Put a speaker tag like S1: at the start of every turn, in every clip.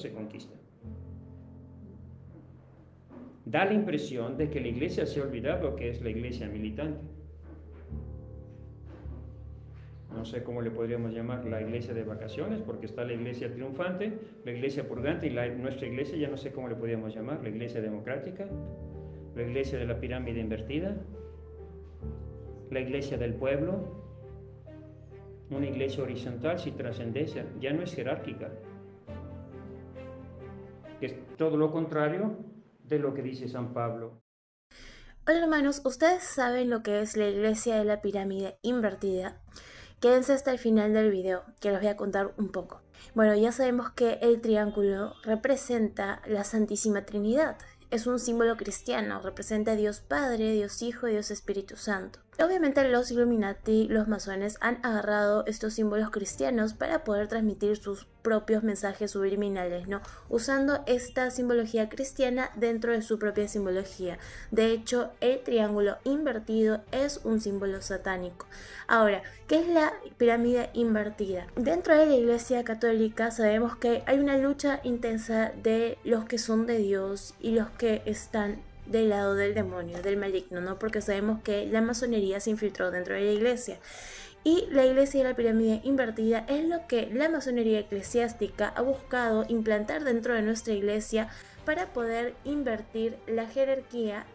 S1: se conquista. Da la impresión de que la iglesia se ha olvidado que es la iglesia militante. No sé cómo le podríamos llamar, la iglesia de vacaciones, porque está la iglesia triunfante, la iglesia purgante y nuestra iglesia, ya no sé cómo le podríamos llamar, la iglesia democrática, la iglesia de la pirámide invertida, la iglesia del pueblo, una iglesia horizontal sin trascendencia, ya no es jerárquica, que es todo lo contrario de lo que dice San Pablo.
S2: Hola hermanos, ¿ustedes saben lo que es la iglesia de la pirámide invertida? Quédense hasta el final del video, que les voy a contar un poco. Bueno, ya sabemos que el triángulo representa la Santísima Trinidad. Es un símbolo cristiano, representa a Dios Padre, Dios Hijo y Dios Espíritu Santo. Obviamente los Illuminati, los masones, han agarrado estos símbolos cristianos para poder transmitir sus propios mensajes subliminales, ¿no? Usando esta simbología cristiana dentro de su propia simbología. De hecho, el triángulo invertido es un símbolo satánico. Ahora, ¿qué es la pirámide invertida? Dentro de la Iglesia Católica sabemos que hay una lucha intensa de los que son de Dios y los que están del lado del demonio, del maligno, ¿no? Porque sabemos que la masonería se infiltró dentro de la iglesia. Y la iglesia de la pirámide invertida es lo que la masonería eclesiástica ha buscado implantar dentro de nuestra iglesia para poder invertir la jerarquía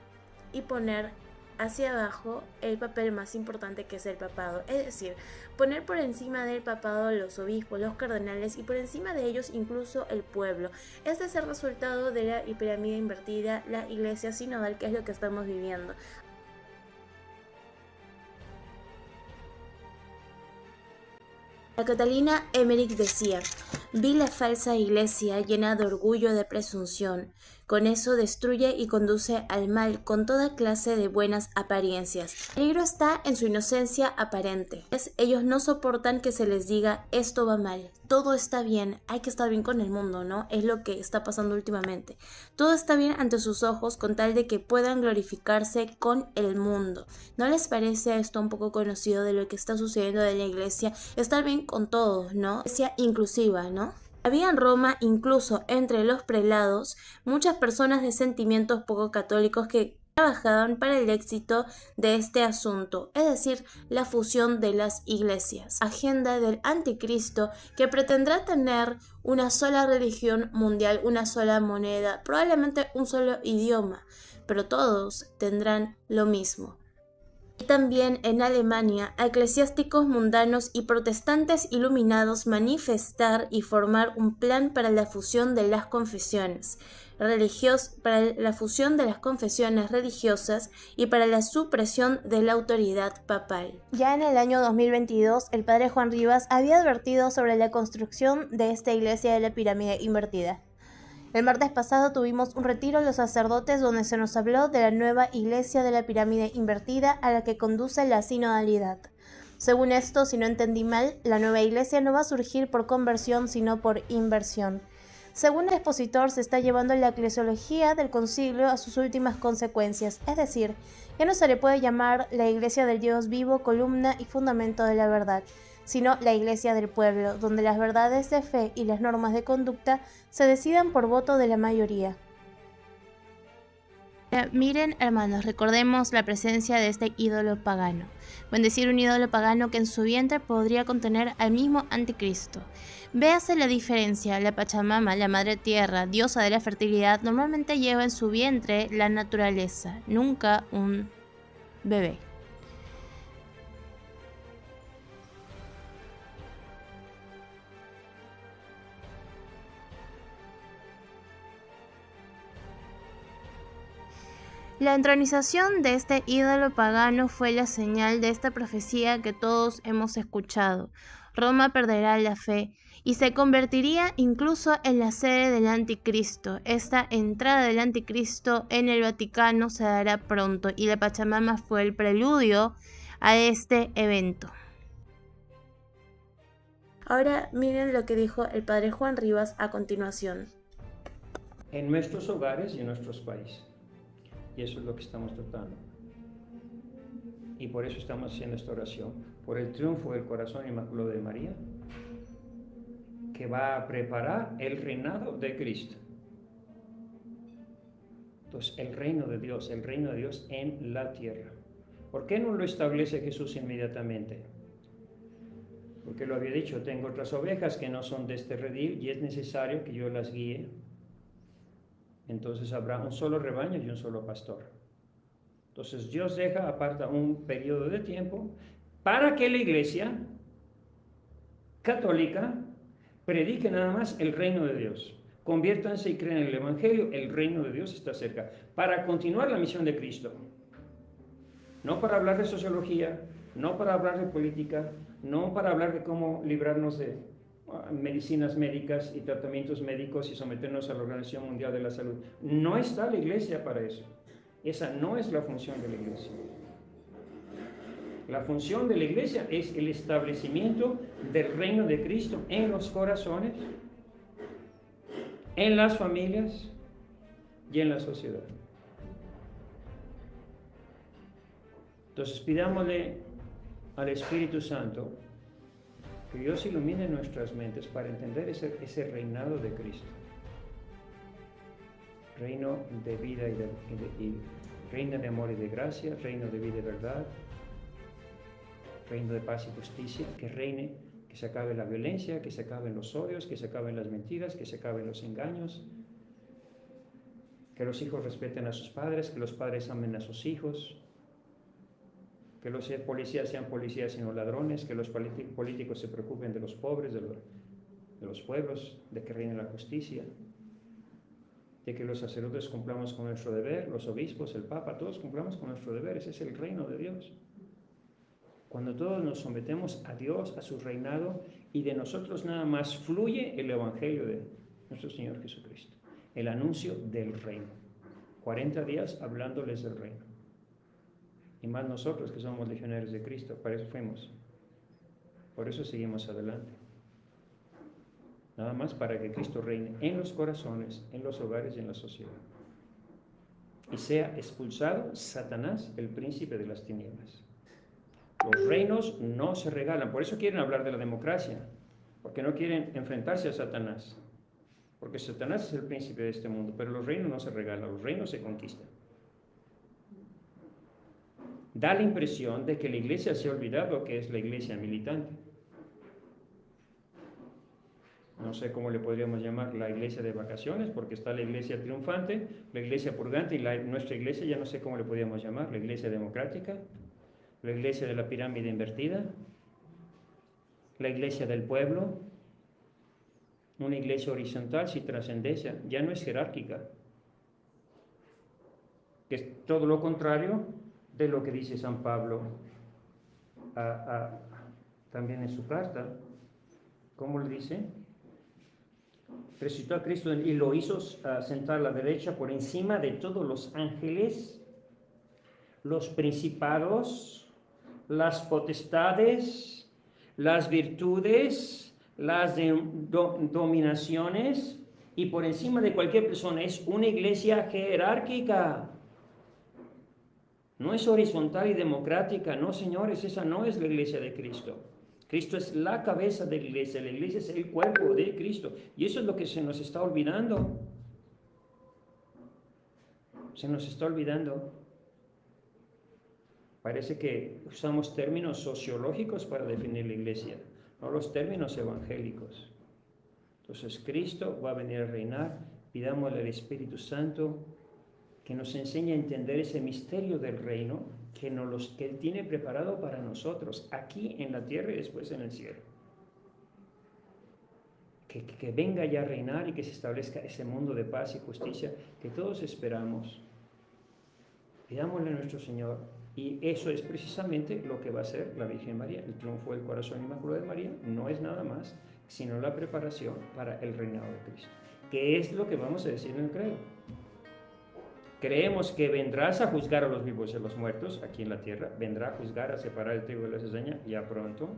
S2: y poner hacia abajo el papel más importante, que es el papado, es decir, poner por encima del papado los obispos, los cardenales y por encima de ellos incluso el pueblo. Este es el resultado de la pirámide invertida, la iglesia sinodal, que es lo que estamos viviendo. La Catalina Emmerich decía: vi la falsa iglesia llena de orgullo de presunción. Con eso destruye y conduce al mal con toda clase de buenas apariencias. El peligro está en su inocencia aparente. Ellos no soportan que se les diga esto va mal, todo está bien, hay que estar bien con el mundo, ¿no? Es lo que está pasando últimamente. Todo está bien ante sus ojos con tal de que puedan glorificarse con el mundo. ¿No les parece esto un poco conocido de lo que está sucediendo en la iglesia? Estar bien con todos, ¿no? Iglesia inclusiva, ¿no? Había en Roma, incluso entre los prelados, muchas personas de sentimientos poco católicos que trabajaban para el éxito de este asunto, es decir, la fusión de las iglesias. Agenda del anticristo, que pretendrá tener una sola religión mundial, una sola moneda, probablemente un solo idioma, pero todos tendrán lo mismo. Y también en Alemania, a eclesiásticos mundanos y protestantes iluminados manifestar y formar un plan para la fusión de las confesiones religiosas y para la supresión de la autoridad papal. Ya en el año 2022, el padre Juan Rivas había advertido sobre la construcción de esta iglesia de la pirámide invertida. El martes pasado tuvimos un retiro los sacerdotes donde se nos habló de la nueva iglesia de la pirámide invertida a la que conduce la sinodalidad. Según esto, si no entendí mal, la nueva iglesia no va a surgir por conversión sino por inversión. Según el expositor, se está llevando la eclesiología del concilio a sus últimas consecuencias, es decir, ya no se le puede llamar la iglesia del Dios vivo, columna y fundamento de la verdad, sino la iglesia del pueblo, donde las verdades de fe y las normas de conducta se decidan por voto de la mayoría. Miren, hermanos, recordemos la presencia de este ídolo pagano. Bendecir un ídolo pagano que en su vientre podría contener al mismo anticristo. Véase la diferencia. La Pachamama, la madre tierra, diosa de la fertilidad, normalmente lleva en su vientre la naturaleza, nunca un bebé. La entronización de este ídolo pagano fue la señal de esta profecía que todos hemos escuchado. Roma perderá la fe y se convertiría incluso en la sede del anticristo. Esta entrada del anticristo en el Vaticano se dará pronto y la Pachamama fue el preludio a este evento. Ahora miren lo que dijo el padre Juan Rivas a continuación.
S1: En nuestros hogares y en nuestros países. Y eso es lo que estamos tratando. Y por eso estamos haciendo esta oración. Por el triunfo del corazón inmaculado de María. que va a preparar el reinado de Cristo. Entonces, el reino de Dios en la tierra. ¿Por qué no lo establece Jesús inmediatamente? Porque lo había dicho, tengo otras ovejas que no son de este redil y es necesario que yo las guíe. Entonces habrá un solo rebaño y un solo pastor. Entonces Dios aparta un periodo de tiempo para que la iglesia católica predique nada más el reino de Dios. Conviértanse y creen en el Evangelio, el reino de Dios está cerca. Para continuar la misión de Cristo. No para hablar de sociología, no para hablar de política, no para hablar de cómo librarnos de medicinas médicas y tratamientos médicos y someternos a la Organización Mundial de la Salud. No está la iglesia para eso. Esa no es la función de la iglesia. La función de la iglesia es el establecimiento del reino de Cristo en los corazones, en las familias y en la sociedad. Entonces pidámosle al Espíritu Santo que Dios ilumine nuestras mentes para entender ese reinado de Cristo. Reino de vida y reino de amor y de gracia, reino de vida y verdad, reino de paz y justicia, que reine, que se acabe la violencia, que se acaben los odios, que se acaben las mentiras, que se acaben los engaños, que los hijos respeten a sus padres, que los padres amen a sus hijos, que los policías sean policías y no ladrones, que los políticos se preocupen de los pobres, de los pueblos, de que reine la justicia, de que los sacerdotes cumplamos con nuestro deber, los obispos, el Papa, todos cumplamos con nuestro deber. Ese es el reino de Dios. Cuando todos nos sometemos a Dios, a su reinado, y de nosotros nada más fluye el Evangelio de nuestro Señor Jesucristo, el anuncio del reino. 40 días hablándoles del reino. Y más nosotros que somos legionarios de Cristo, para eso fuimos. Por eso seguimos adelante. Nada más para que Cristo reine en los corazones, en los hogares y en la sociedad. Y sea expulsado Satanás, el príncipe de las tinieblas. Los reinos no se regalan. Por eso quieren hablar de la democracia. Porque no quieren enfrentarse a Satanás. Porque Satanás es el príncipe de este mundo. Pero los reinos no se regalan, los reinos se conquistan. Da la impresión de que la iglesia se ha olvidado que es la iglesia militante. No sé cómo le podríamos llamar, la iglesia de vacaciones, porque está la iglesia triunfante, la iglesia purgante y nuestra iglesia, ya no sé cómo le podríamos llamar, la iglesia democrática, la iglesia de la pirámide invertida, la iglesia del pueblo, una iglesia horizontal sin trascendencia, ya no es jerárquica, que es todo lo contrario de lo que dice San Pablo también en su carta. ¿Cómo le dice? Resucitó a Cristo y lo hizo sentar a la derecha por encima de todos los ángeles, los principados, las potestades, las virtudes, las dominaciones y por encima de cualquier persona. Es una iglesia jerárquica. No es horizontal y democrática, no, señores, esa no es la iglesia de Cristo. Cristo es la cabeza de la iglesia es el cuerpo de Cristo. Y eso es lo que se nos está olvidando. Se nos está olvidando. Parece que usamos términos sociológicos para definir la iglesia, no los términos evangélicos. Entonces Cristo va a venir a reinar, pidámosle al Espíritu Santo que nos enseñe a entender ese misterio del reino que Él tiene preparado para nosotros, aquí en la tierra y después en el cielo. Que venga ya a reinar y que se establezca ese mundo de paz y justicia que todos esperamos. Pidámosle a nuestro Señor, y eso es precisamente lo que va a hacer la Virgen María. El triunfo del corazón inmaculado de María no es nada más sino la preparación para el reinado de Cristo, que es lo que vamos a decir en el credo. Creemos que vendrás a juzgar a los vivos y a los muertos aquí en la tierra, vendrá a juzgar, a separar el trigo de la cizaña ya pronto,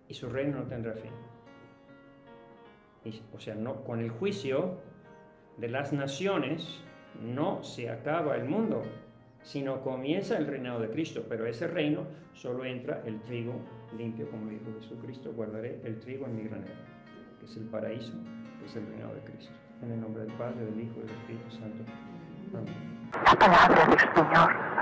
S1: y su reino no tendrá fin. O sea, no, con el juicio de las naciones no se acaba el mundo, sino comienza el reinado de Cristo, pero ese reino solo entra el trigo limpio, como dijo Jesucristo, guardaré el trigo en mi granero, que es el paraíso, que es el reinado de Cristo. En el nombre del Padre, del Hijo y del Espíritu Santo. Amén.
S3: La palabra del Señor.